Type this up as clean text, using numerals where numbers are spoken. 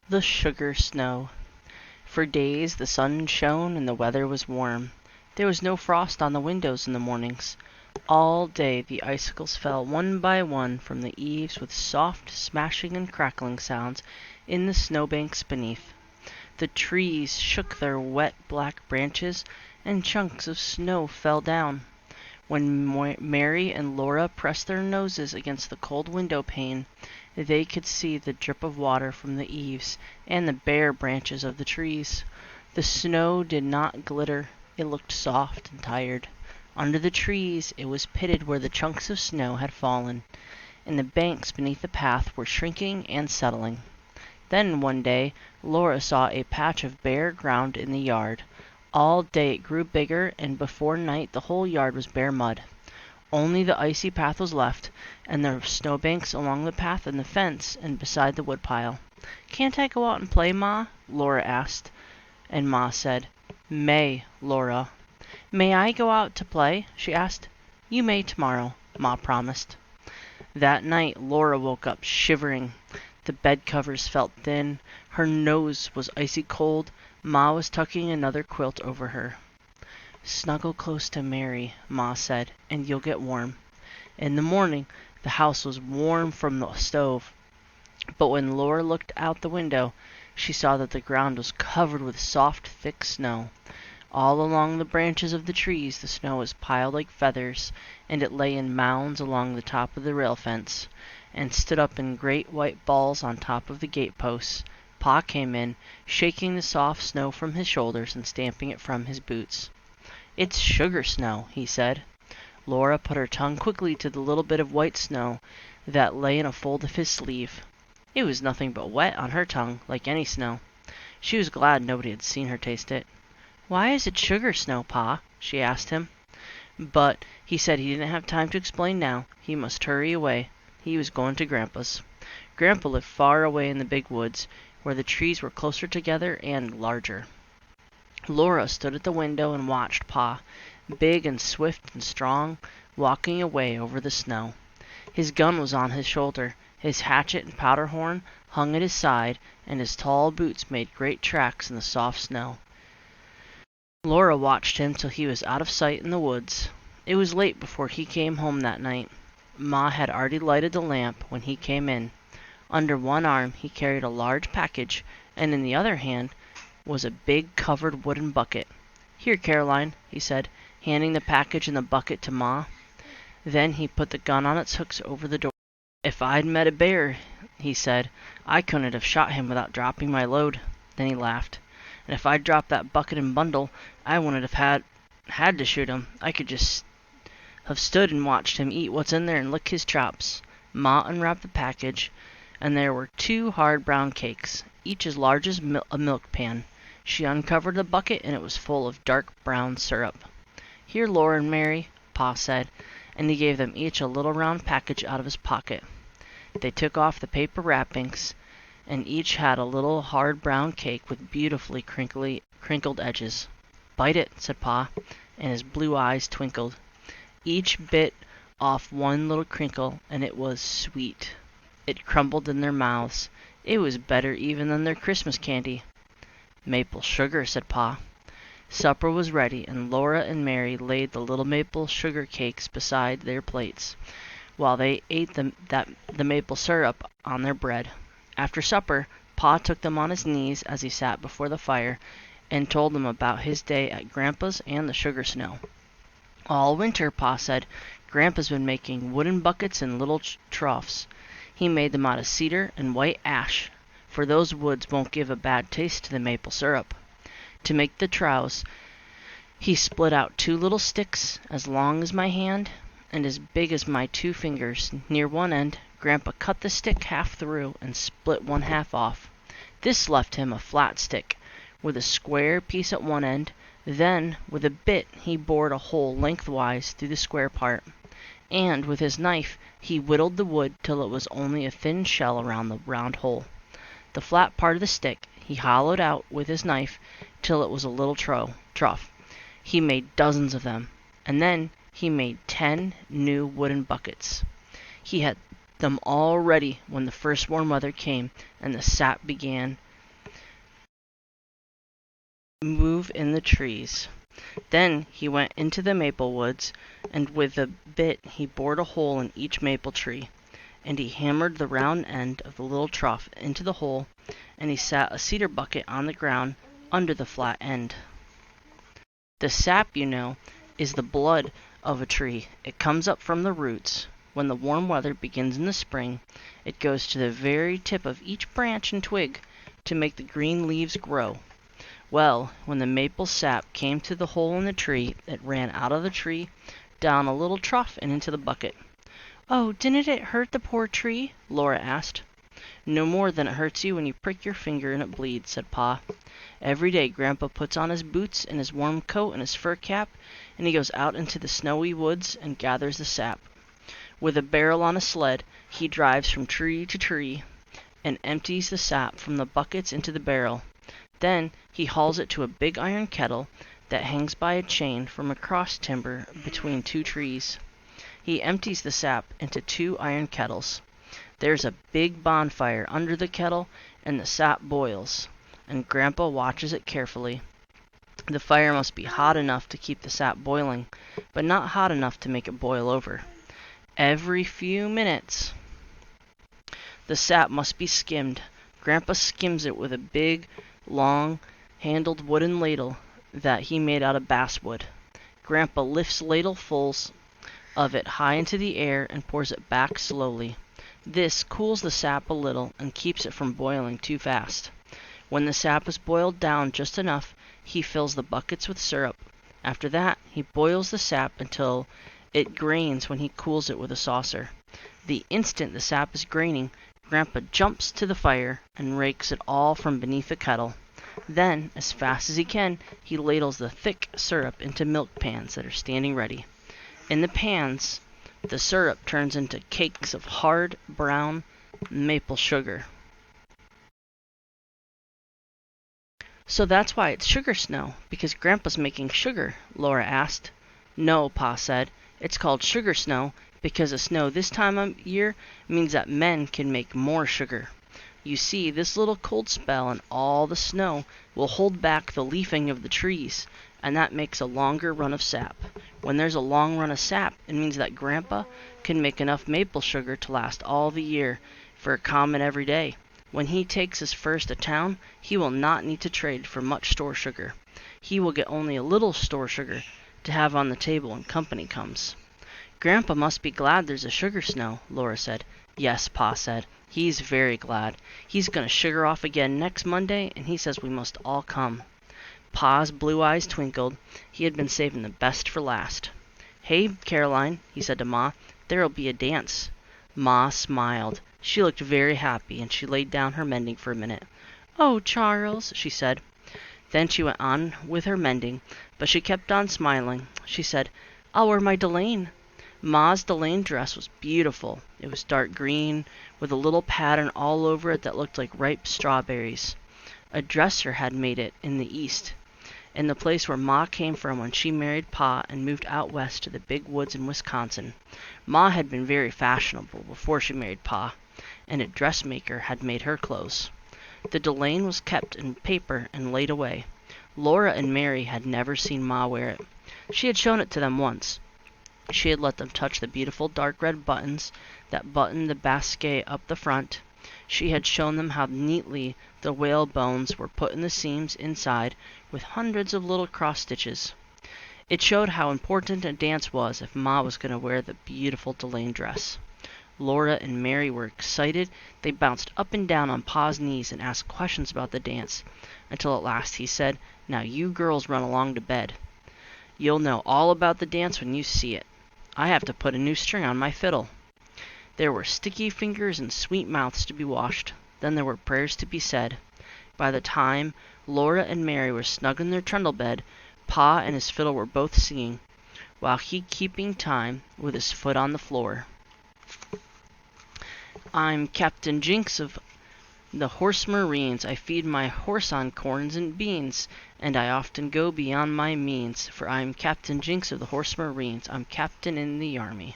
The sugar snow. For days the sun shone and the weather was warm. There was no frost on the windows in the mornings. All day the icicles fell one by one from the eaves with soft smashing and crackling sounds in the snowbanks beneath. The trees shook their wet black branches, and chunks of snow fell down. When Mary and Laura pressed their noses against the cold window pane, they could see the drip of water from the eaves and the bare branches of the trees. The snow did not glitter. It looked soft and tired. Under the trees it was pitted where the chunks of snow had fallen, and the banks beneath the path were shrinking and settling. Then one day Laura saw a patch of bare ground in the yard. All day it grew bigger, and before night the whole yard was bare mud. Only the icy path was left, and the snowbanks along the path and the fence and beside the woodpile. "Can't I go out and play, Ma?" Laura asked, and Ma said, "May, Laura." "May I go out to play?" she asked. "You may tomorrow," Ma promised. That night Laura woke up shivering. The bed covers felt thin. Her nose was icy cold. Ma was tucking another quilt over her. "Snuggle close to Mary," Ma said, "and you'll get warm." In the morning the house was warm from the stove, but when Laura looked out the window, she saw that the ground was covered with soft, thick snow. All along the branches of the trees the snow was piled like feathers, and it lay in mounds along the top of the rail fence, and stood up in great white balls on top of the gate posts. Pa came in, shaking the soft snow from his shoulders and stamping it from his boots. "It's sugar snow," he said. Laura put her tongue quickly to the little bit of white snow that lay in a fold of his sleeve. It was nothing but wet on her tongue, like any snow. She was glad nobody had seen her taste it. "Why is it sugar snow, Pa?" she asked him. But he said he didn't have time to explain now. He must hurry away. He was going to Grandpa's. Grandpa lived far away in the big woods, where the trees were closer together and larger. Laura stood at the window and watched Pa, big and swift and strong, walking away over the snow. His gun was on his shoulder, his hatchet and powder horn hung at his side, and his tall boots made great tracks in the soft snow. Laura watched him till he was out of sight in the woods. It was late before he came home that night. Ma had already lighted the lamp when he came in. Under one arm he carried a large package, and in the other hand was a big covered wooden bucket. "Here, Caroline," he said, handing the package and the bucket to Ma. Then he put the gun on its hooks over the door. "If I'd met a bear," he said, "I couldn't have shot him without dropping my load." Then he laughed. "And if I'd dropped that bucket and bundle, I wouldn't have had to shoot him. I could just have stood and watched him eat what's in there and lick his chops." Ma unwrapped the package, and there were 2 hard brown cakes, each as large as a milk pan. She uncovered the bucket, and it was full of dark brown syrup. "Here, Laura and Mary," Pa said, and he gave them each a little round package out of his pocket. They took off the paper wrappings, and each had a little hard brown cake with beautifully crinkled edges. "Bite it," said Pa, and his blue eyes twinkled. Each bit off one little crinkle, and it was sweet. It crumbled in their mouths. It was better even than their Christmas candy. "Maple sugar," said Pa. Supper was ready, and Laura and Mary laid the little maple sugar cakes beside their plates, while they ate the maple syrup on their bread. After supper, Pa took them on his knees as he sat before the fire, and told them about his day at Grandpa's and the sugar snow. "All winter," Pa said, "Grandpa's been making wooden buckets and little troughs. He made them out of cedar and white ash, for those woods won't give a bad taste to the maple syrup. To make the troughs, he split out 2 little sticks as long as my hand and as big as my 2 fingers. Near one end, Grandpa cut the stick half through and split one half off. This left him a flat stick, with a square piece at one end. Then, with a bit, he bored a hole lengthwise through the square part, and with his knife he whittled the wood till it was only a thin shell around the round hole. The flat part of the stick he hollowed out with his knife till it was a little trough. He made dozens of them, and then he made 10 new wooden buckets. He had them all ready when the first warm weather came and the sap began move in the trees. Then he went into the maple woods, and with a bit he bored a hole in each maple tree, and he hammered the round end of the little trough into the hole, and he sat a cedar bucket on the ground under the flat end. The sap, you know, is the blood of a tree. It comes up from the roots. When the warm weather begins in the spring, it goes to the very tip of each branch and twig to make the green leaves grow. Well, when the maple sap came to the hole in the tree, it ran out of the tree, down a little trough, and into the bucket. "Oh, didn't it hurt the poor tree?" Laura asked. "No more than it hurts you when you prick your finger and it bleeds," said Pa. "Every day Grandpa puts on his boots and his warm coat and his fur cap, and he goes out into the snowy woods and gathers the sap. With a barrel on a sled, he drives from tree to tree and empties the sap from the buckets into the barrel. Then he hauls it to a big iron kettle that hangs by a chain from a cross timber between two trees. He empties the sap into 2 iron kettles. There's a big bonfire under the kettle, and the sap boils, and Grandpa watches it carefully. The fire must be hot enough to keep the sap boiling, but not hot enough to make it boil over. Every few minutes, the sap must be skimmed. Grandpa skims it with a big, long-handled wooden ladle that he made out of basswood. Grandpa lifts ladlefuls of it high into the air and pours it back slowly. This cools the sap a little and keeps it from boiling too fast. When the sap is boiled down just enough, he fills the buckets with syrup. After that, he boils the sap until it grains when he cools it with a saucer. The instant the sap is graining, Grandpa jumps to the fire and rakes it all from beneath the kettle. Then, as fast as he can, he ladles the thick syrup into milk pans that are standing ready. In the pans, the syrup turns into cakes of hard, brown maple sugar. "So that's why it's sugar snow, because Grandpa's making sugar?" Laura asked. "No," Pa said. "It's called sugar snow because the snow this time of year means that men can make more sugar. You see, this little cold spell and all the snow will hold back the leafing of the trees, and that makes a longer run of sap. When there's a long run of sap, it means that Grandpa can make enough maple sugar to last all the year for a common every day. When he takes his furs to town, he will not need to trade for much store sugar. He will get only a little store sugar to have on the table when company comes." "Grandpa must be glad there's a sugar snow," Laura said. "Yes," Pa said. "He's very glad. He's going to sugar off again next Monday, and he says we must all come." Pa's blue eyes twinkled. He had been saving the best for last. "Hey, Caroline," he said to Ma, "there'll be a dance." Ma smiled. She looked very happy, and she laid down her mending for a minute. "Oh, Charles," she said. Then she went on with her mending, but she kept on smiling. She said, "I'll wear my delaine." Ma's delaine dress was beautiful. It was dark green, with a little pattern all over it that looked like ripe strawberries. A dresser had made it in the East, in the place where Ma came from when she married Pa and moved out west to the big woods in Wisconsin. Ma had been very fashionable before she married Pa, and a dressmaker had made her clothes. The delaine was kept in paper and laid away. Laura and Mary had never seen Ma wear it. She had shown it to them once. She had let them touch the beautiful dark red buttons that buttoned the basquet up the front. She had shown them how neatly the whalebones were put in the seams inside with hundreds of little cross stitches. It showed how important a dance was if Ma was going to wear the beautiful delaine dress. Laura and Mary were excited. They bounced up and down on Pa's knees and asked questions about the dance, until at last he said, "Now you girls run along to bed. You'll know all about the dance when you see it. I have to put a new string on my fiddle." There were sticky fingers and sweet mouths to be washed. Then there were prayers to be said. By the time Laura and Mary were snug in their trundle bed, Pa and his fiddle were both singing, while he keeping time with his foot on the floor. "I'm Captain Jinks of the Horse Marines. I feed my horse on corns and beans, and I often go beyond my means, for I'm Captain Jinks of the Horse Marines. I'm captain in the army."